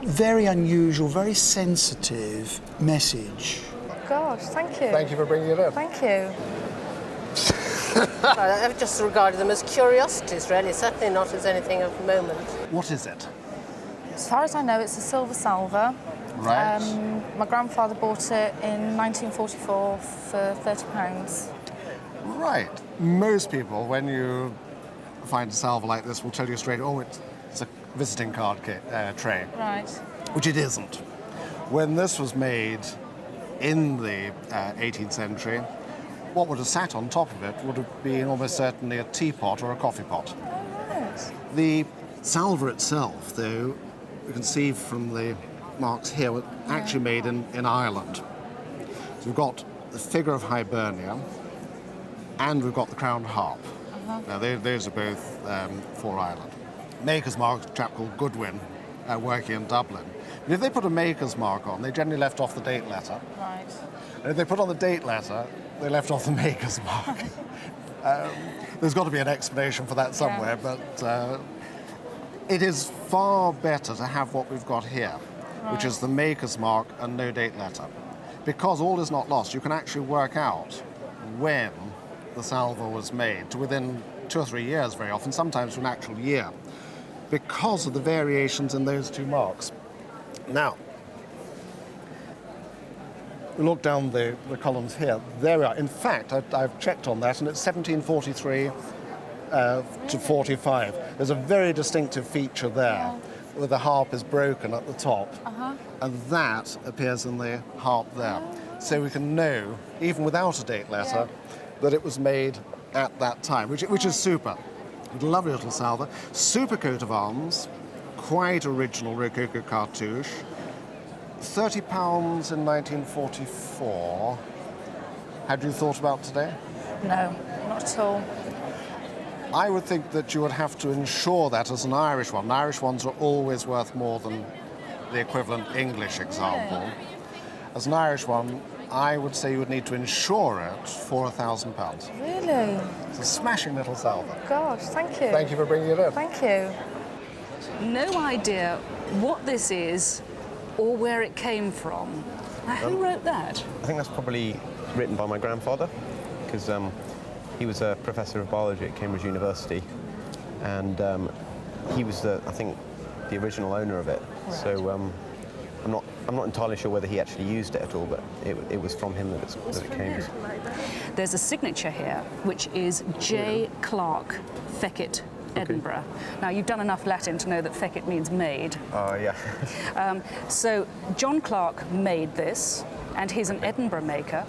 very unusual, very sensitive message. Gosh, thank you. Thank you for bringing it in. Thank you. I've just regarded them as curiosities, really, certainly not as anything of moment. What is it? As far as I know, it's a silver salver. Right. My grandfather bought it in 1944 for £30. Right. Most people, when you find a salver like this, will tell you straight, oh, it's a visiting card tray. Right. Which it isn't. When this was made in the 18th century, what would have sat on top of it would have been almost certainly a teapot or a coffee pot. Oh, right. The salver itself, though, you can see from the marks here, was actually made in Ireland. So we've got the figure of Hibernia, and we've got the crowned harp. Now, those are both for Ireland. Maker's mark, a chap called Goodwin, working in Dublin. And if they put a maker's mark on, they generally left off the date letter. Right. And if they put on the date letter, they left off the maker's mark. There's got to be an explanation for that somewhere, but it is far better to have what we've got here, which is the maker's mark and no date letter. Because all is not lost, you can actually work out when the salver was made, to within 2 or 3 years very often, sometimes to an actual year, because of the variations in those two marks. Now, we look down the columns here. There we are. In fact, I've checked on that, and it's 1743 to 45. There's a very distinctive feature there, where the harp is broken at the top, and that appears in the harp there. So we can know, even without a date letter, that it was made at that time, which is super. Lovely little salver. Super coat of arms, quite original Rococo cartouche. £30 in 1944. Had you thought about today? No, not at all. I would think that you would have to insure that as an Irish one. Irish ones are always worth more than the equivalent English example. As an Irish one, I would say you would need to insure it for £1,000. Really? It's a smashing little salver. Gosh, thank you. Thank you for bringing it in. Thank you. No idea what this is or where it came from. Now, who wrote that? I think that's probably written by my grandfather, because he was a professor of biology at Cambridge University, and he was, I think, the original owner of it. Right. So I'm not entirely sure whether he actually used it at all, but it was from him that it came. There's a signature here, which is J. Clark, Fecit, Edinburgh. Now, you've done enough Latin to know that fecit means made. Yeah. So John Clark made this, and he's an Edinburgh maker.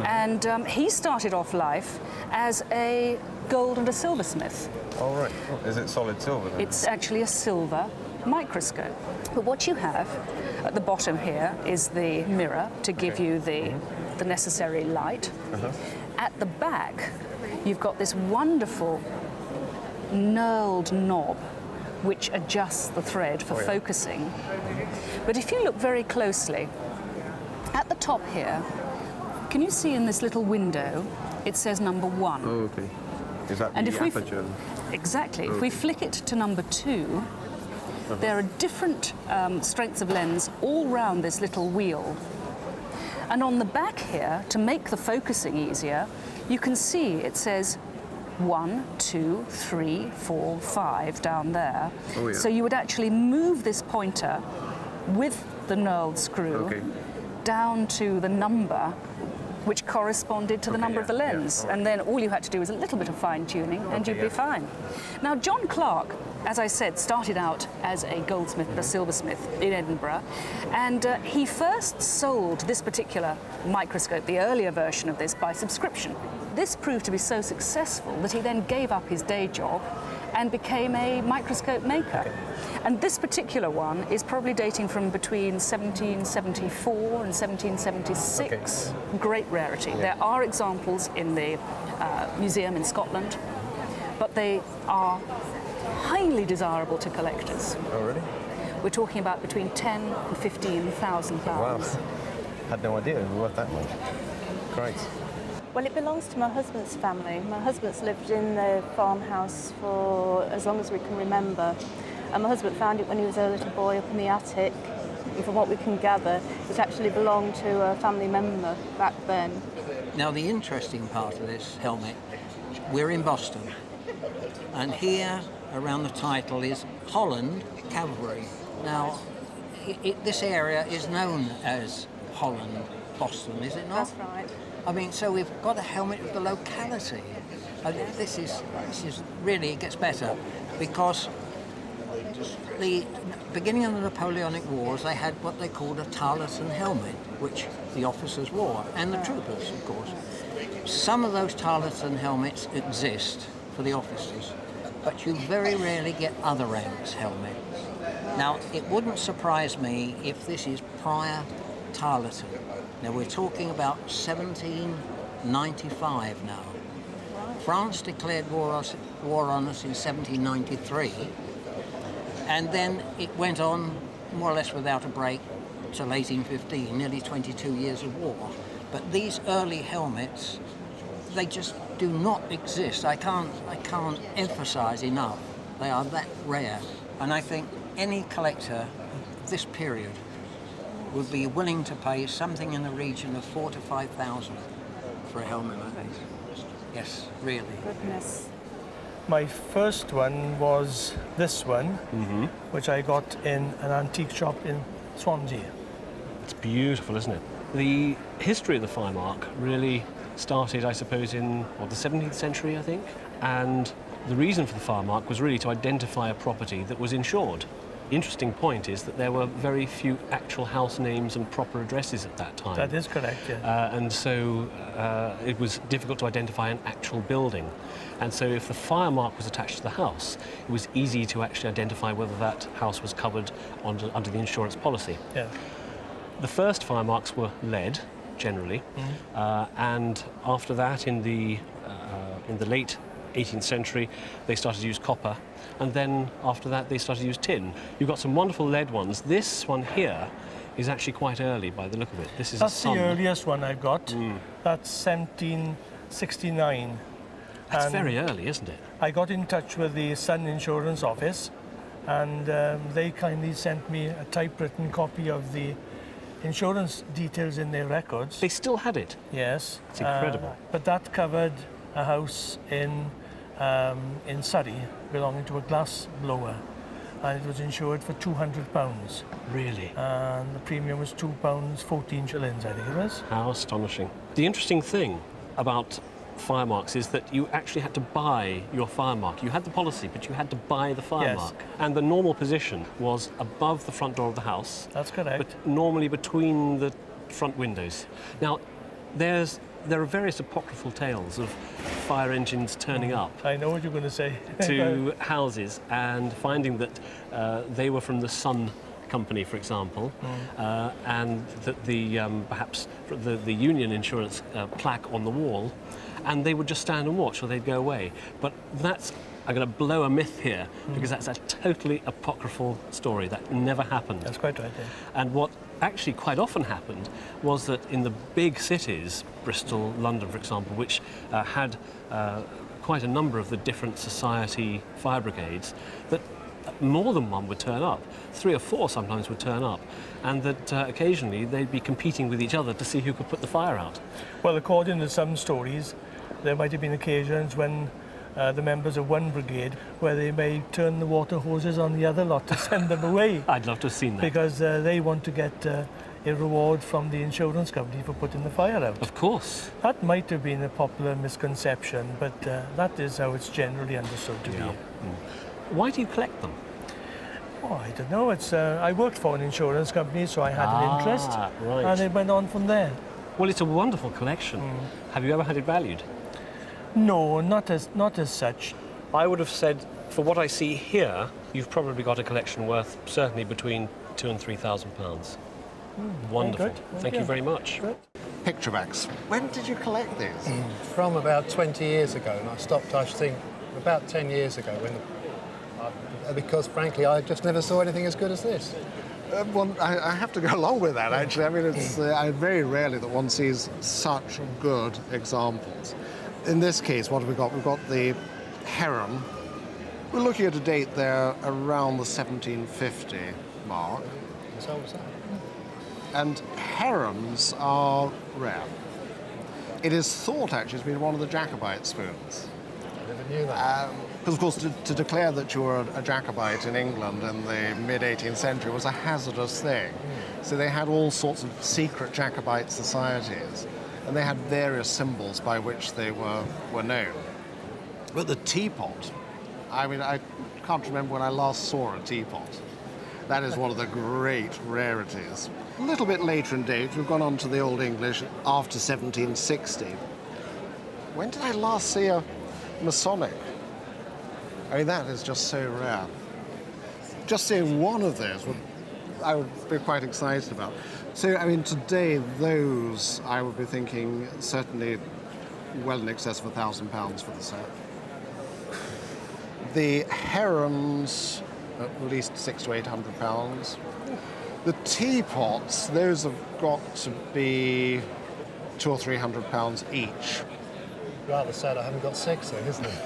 And he started off life as a gold and a silversmith. Oh, right. Is it solid silver then? It's actually a silver microscope. But what you have at the bottom here is the mirror to give you the necessary light. At the back, you've got this wonderful knurled knob which adjusts the thread for focusing. But if you look very closely, at the top here, can you see in this little window, it says number 1. Oh, okay. Is that And the if we aperture? Exactly. If we flick it to number 2, there are different strengths of lens all round this little wheel. And on the back here, to make the focusing easier, you can see it says 1, 2, 3, 4, 5 down there. Oh, yeah. So you would actually move this pointer with the knurled screw down to the number which corresponded to the number of the lens. And then all you had to do was a little bit of fine-tuning and you'd be fine. Now, John Clark, as I said, started out as a goldsmith and a silversmith in Edinburgh, and he first sold this particular microscope, the earlier version of this, by subscription. This proved to be so successful that he then gave up his day job and became a microscope maker. And this particular one is probably dating from between 1774 and 1776. Great rarity. There are examples in the museum in Scotland, but they are highly desirable to collectors. Oh, really? We're talking about between 10 and 15,000 pounds. Wow. Had no idea it was worth that much. Great. Well, it belongs to my husband's family. My husband's lived in the farmhouse for as long as we can remember. And my husband found it when he was a little boy up in the attic. And from what we can gather, it actually belonged to a family member back then. Now, the interesting part of this helmet, we're in Boston, and here around the title is Holland Cavalry. Now, this area is known as Holland, Boston, is it not? That's right. I mean, so we've got a helmet of the locality. This is really, it gets better, because the beginning of the Napoleonic Wars, they had what they called a tarlatan helmet, which the officers wore, and the troopers, of course. Some of those tarlatan helmets exist for the officers, but you very rarely get other ranks' helmets. Now, it wouldn't surprise me if this is prior tarlatan. Now, we're talking about 1795 now. France declared war on us in 1793, and then it went on more or less without a break till 1815, nearly 22 years of war. But these early helmets, they just do not exist. I can't emphasize enough. They are that rare. And I think any collector of this period would be willing to pay something in the region of 4,000 to 5,000 for a helmet like this. Yes, really. Goodness. My first one was this one, which I got in an antique shop in Swansea. It's beautiful, isn't it? The history of the firemark really started, I suppose, in the 17th century, I think. And the reason for the firemark was really to identify a property that was insured. The interesting point is that there were very few actual house names and proper addresses at that time. That is correct, yeah. And so it was difficult to identify an actual building. And so if the firemark was attached to the house, it was easy to actually identify whether that house was covered under the insurance policy. Yeah. The first firemarks were lead, generally, and after that, in the late 18th century, they started to use copper, and then after that, they started to use tin. You've got some wonderful lead ones. This one here is actually quite early by the look of it. This is That's a sun. the earliest one I've got. That's 1769. That's And very early, isn't it? I got in touch with the Sun Insurance office, and they kindly sent me a typewritten copy of the insurance details in their records. They still had it. Yes. It's incredible. But that covered a house in Surrey belonging to a glass blower, and it was insured for £200. Really? And the premium was £2, 14 shillings, I think it was. How astonishing. The interesting thing about firemarks is that you actually had to buy your firemark. You had the policy, but you had to buy the firemark. Yes. And the normal position was above the front door of the house. That's correct. But normally between the front windows. Now, there are various apocryphal tales of fire engines turning up I know what you're going to say. to houses and finding that they were from the Sun Company, for example, and that perhaps the Union Insurance plaque on the wall, and they would just stand and watch, or they'd go away. But I'm going to blow a myth here, because that's a totally apocryphal story. That never happened. That's quite right, yeah. And what actually quite often happened was that in the big cities, Bristol, London, for example, which had quite a number of the different society fire brigades, that more than one would turn up. 3 or 4 sometimes would turn up, and that occasionally they'd be competing with each other to see who could put the fire out. Well, according to some stories, there might have been occasions when the members of one brigade where they may turn the water hoses on the other lot to send them away. I'd love to have seen that. Because they want to get a reward from the insurance company for putting the fire out. Of course. That might have been a popular misconception, but that is how it's generally understood to be. Why do you collect them? Oh, I don't know. I worked for an insurance company, so I had an interest, right. and it went on from there. Well, it's a wonderful collection. Have you ever had it valued? No, not as such. I would have said, for what I see here, you've probably got a collection worth certainly between £2,000 and £3,000. Wonderful. Good. Thank you very much. Good. Picturebacks. When did you collect these? From about 20 years ago, and I stopped, I think, about 10 years ago, because frankly I just never saw anything as good as this. Well, I have to go along with that, actually. I mean, it's very rarely that one sees such good examples. In this case, what have we got? We've got the heron We're looking at a date there around the 1750 mark. So what's that? And herons are rare. It is thought actually to be one of the Jacobite spoons. I never knew that. Because of course to declare that you were a Jacobite in England in the mid-18th century was a hazardous thing. So they had all sorts of secret Jacobite societies, and they had various symbols by which they were known. But the teapot, I mean, I can't remember when I last saw a teapot. That is one of the great rarities. A little bit later in date, we've gone on to the Old English after 1760. When did I last see a Masonic? I mean, that is just so rare. Just seeing one of those, I would be quite excited about. So, I mean, today, those, I would be thinking, certainly well in excess of £1,000 for the set. The herons, at least £600 to £800. The teapots, those have got to be £200 or £300 each. Rather sad I haven't got 6 then, isn't it?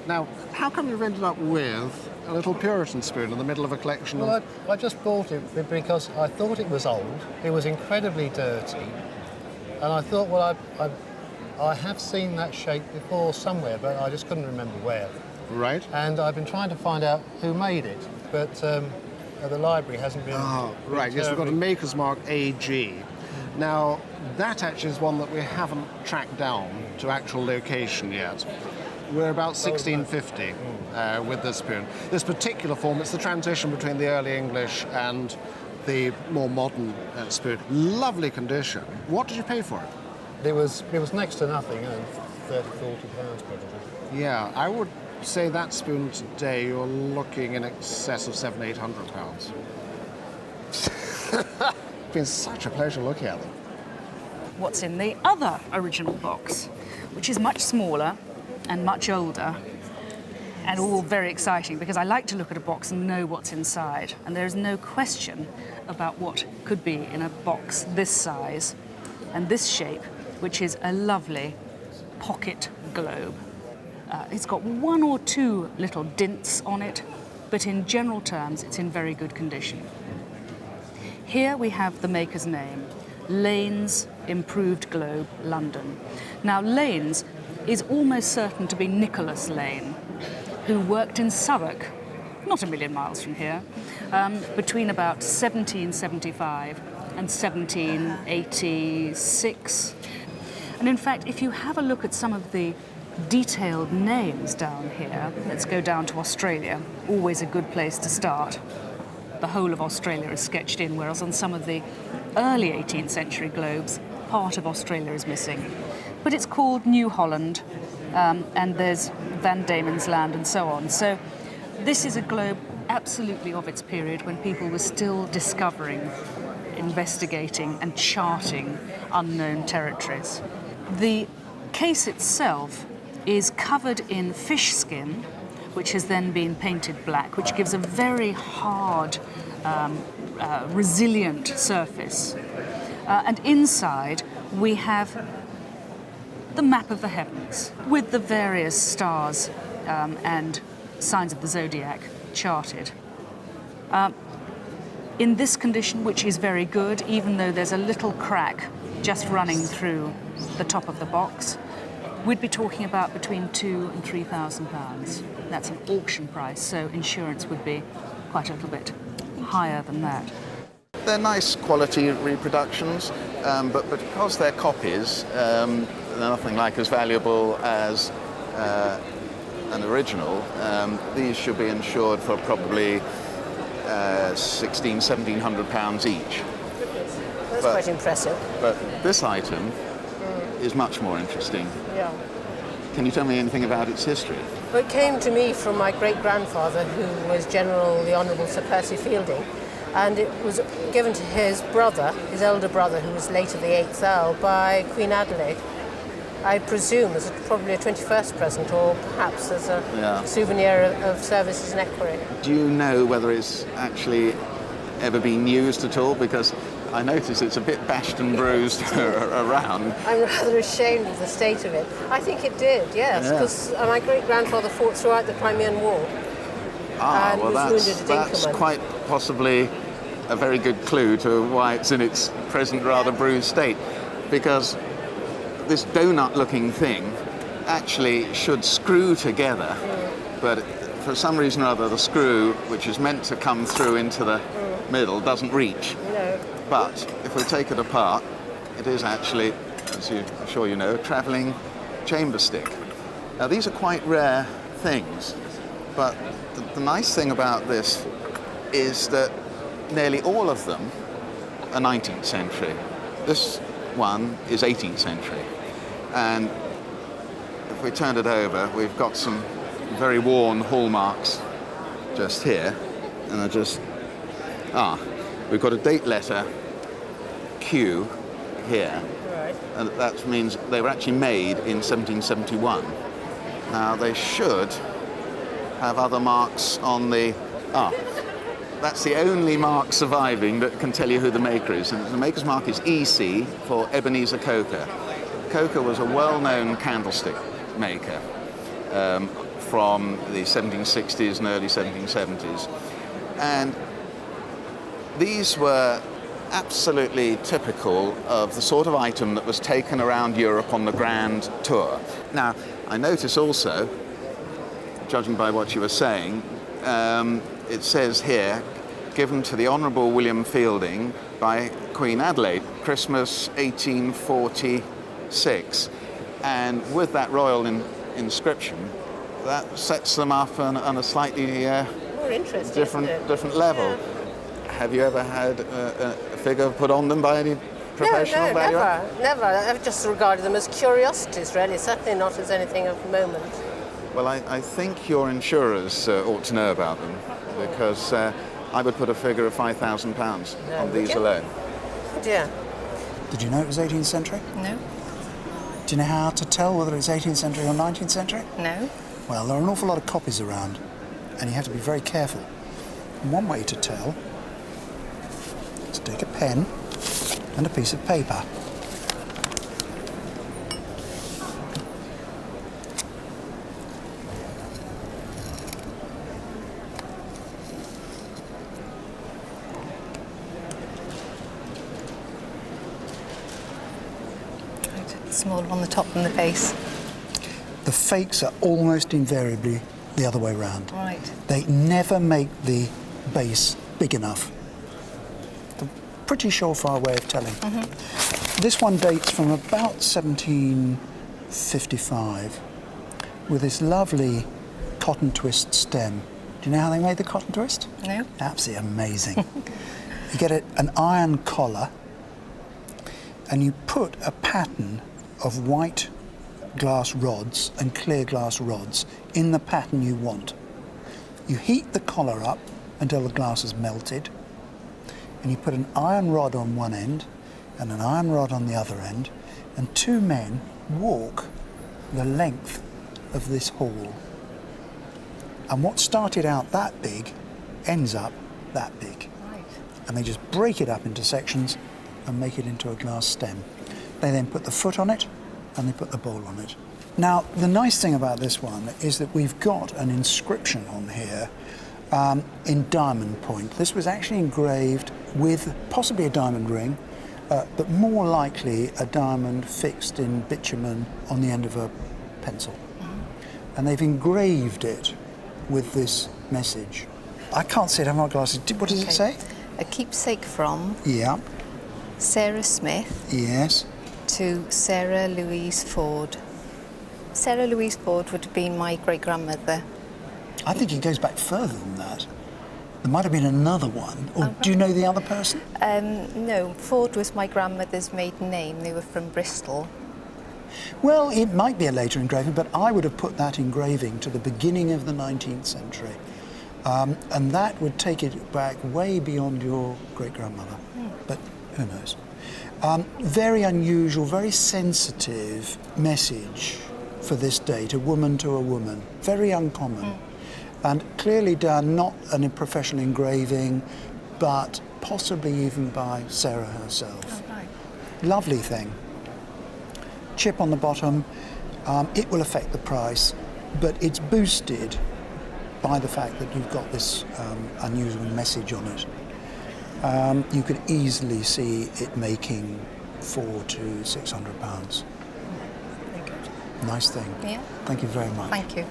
Now, how come you've ended up with a little Puritan spoon in the middle of a collection Well, of... I just bought it because I thought it was old, it was incredibly dirty, and I thought, well, I have seen that shape before somewhere, but I just couldn't remember where. Right. And I've been trying to find out who made it, but the library hasn't been... Oh, right, yes, we've got a maker's mark AG. Now, that actually is one that we haven't tracked down to actual location yet. We're about 1650 with this spoon. This particular form, it's the transition between the early English and the more modern spoon. Lovely condition. What did you pay for it? It was next to nothing, £30, £40 probably. Yeah, I would say that spoon today, you're looking in excess of £700, £800. It's been such a pleasure looking at them. What's in the other original box, which is much smaller and much older, and all very exciting because I like to look at a box and know what's inside. And there's no question about what could be in a box this size and this shape, which is a lovely pocket globe. It's got one or two little dints on it, but in general terms, it's in very good condition. Here we have the maker's name, Lane's Improved Globe, London. Now, Lane's is almost certain to be Nicholas Lane, who worked in Southwark, not a million miles from here, between about 1775 and 1786. And in fact, if you have a look at some of the detailed names down here, let's go down to Australia, always a good place to start. The whole of Australia is sketched in, whereas on some of the early 18th century globes, part of Australia is missing. But it's called New Holland, and there's Van Diemen's Land and so on. So this is a globe absolutely of its period when people were still discovering, investigating and charting unknown territories. The case itself is covered in fish skin, which has then been painted black, which gives a very hard, resilient surface. And inside we have the map of the heavens with the various stars and signs of the zodiac charted. In this condition, which is very good, even though there's a little crack just running through the top of the box, we'd be talking about between £2,000 and £3,000. That's an auction price, so insurance would be quite a little bit higher than that. They're nice quality reproductions, but because they're copies, they're nothing like as valuable as an original. These should be insured for probably £1,600–1,700 each. That's quite impressive. But this item is much more interesting. Yeah. Can you tell me anything about its history? Well, it came to me from my great-grandfather, who was General the Honourable Sir Percy Fielding, and it was given to his brother, his elder brother, who was later the 8th Earl, by Queen Adelaide. I presume as probably a 21st present, or perhaps as a souvenir of services in equerry. Do you know whether it's actually ever been used at all? Because I notice it's a bit bashed and bruised around. I'm rather ashamed of the state of it. I think it did, yes, because my great-grandfather fought throughout the Crimean War. And Well, was wounded at that's Inkerman. quite possibly a very good clue to why it's in its present rather bruised state, because this donut-looking thing actually should screw together, but for some reason or other the screw, which is meant to come through into the middle, doesn't reach. No. But if we take it apart, it is actually, as I'm sure you know, a travelling chamber stick. Now these are quite rare things, but the nice thing about this is that nearly all of them are 19th century. This one is 18th century. And if we turn it over, we've got some very worn hallmarks just here. And we've got a date letter Q here. Right. And that means they were actually made in 1771. Now they should have other marks on the... That's the only mark surviving that can tell you who the maker is. And the maker's mark is EC for Ebenezer Coker. Coker was a well-known candlestick maker from the 1760s and early 1770s. And these were absolutely typical of the sort of item that was taken around Europe on the grand tour. Now, I notice also, judging by what you were saying, it says here, given to the Honourable William Fielding by Queen Adelaide, Christmas 1846. And with that royal inscription, that sets them up on a slightly More interesting, different level. Yeah. Have you ever had a figure put on them by any professional valuer? Never. I've just regarded them as curiosities, really, certainly not as anything of the moment. Well, I think your insurers ought to know about them, because I would put a figure of £5,000 on these alone. Yeah. Did you know it was 18th century? No. Do you know how to tell whether it's 18th century or 19th century? No. Well, there are an awful lot of copies around, and you have to be very careful. And one way to tell is to take a pen and a piece of paper. Smaller on the top than the base. The fakes are almost invariably the other way around. Right. They never make the base big enough. It's a pretty surefire way of telling. This one dates from about 1755 with this lovely cotton twist stem. Do you know how they made the cotton twist? No. Absolutely amazing. You get an iron collar and you put a pattern of white glass rods and clear glass rods in the pattern you want. You heat the collar up until the glass is melted, and you put an iron rod on one end and an iron rod on the other end, and two men walk the length of this hall. And what started out that big ends up that big. Right. And they just break it up into sections and make it into a glass stem. They then put the foot on it and they put the bowl on it. Now, the nice thing about this one is that we've got an inscription on here in diamond point. This was actually engraved with possibly a diamond ring, but more likely a diamond fixed in bitumen on the end of a pencil. And they've engraved it with this message. I can't see it, I have my glasses. What does it say? A keepsake from Yeah. Sarah Smith Yes. to Sarah Louise Ford. Sarah Louise Ford would have been my great-grandmother. I think it goes back further than that. There might have been another one. Or do you know the other person? No, Ford was my grandmother's maiden name. They were from Bristol. Well, it might be a later engraving, but I would have put that engraving to the beginning of the 19th century. And that would take it back way beyond your great-grandmother. But who knows? Very unusual, very sensitive message for this date, a woman to a woman. Very uncommon. And clearly done not an professional engraving, but possibly even by Sarah herself. Oh, right. Lovely thing. Chip on the bottom, it will affect the price, but it's boosted by the fact that you've got this unusual message on it. You could easily see it making £400 to £600. Very good. Nice thing. Yeah. Thank you very much. Thank you.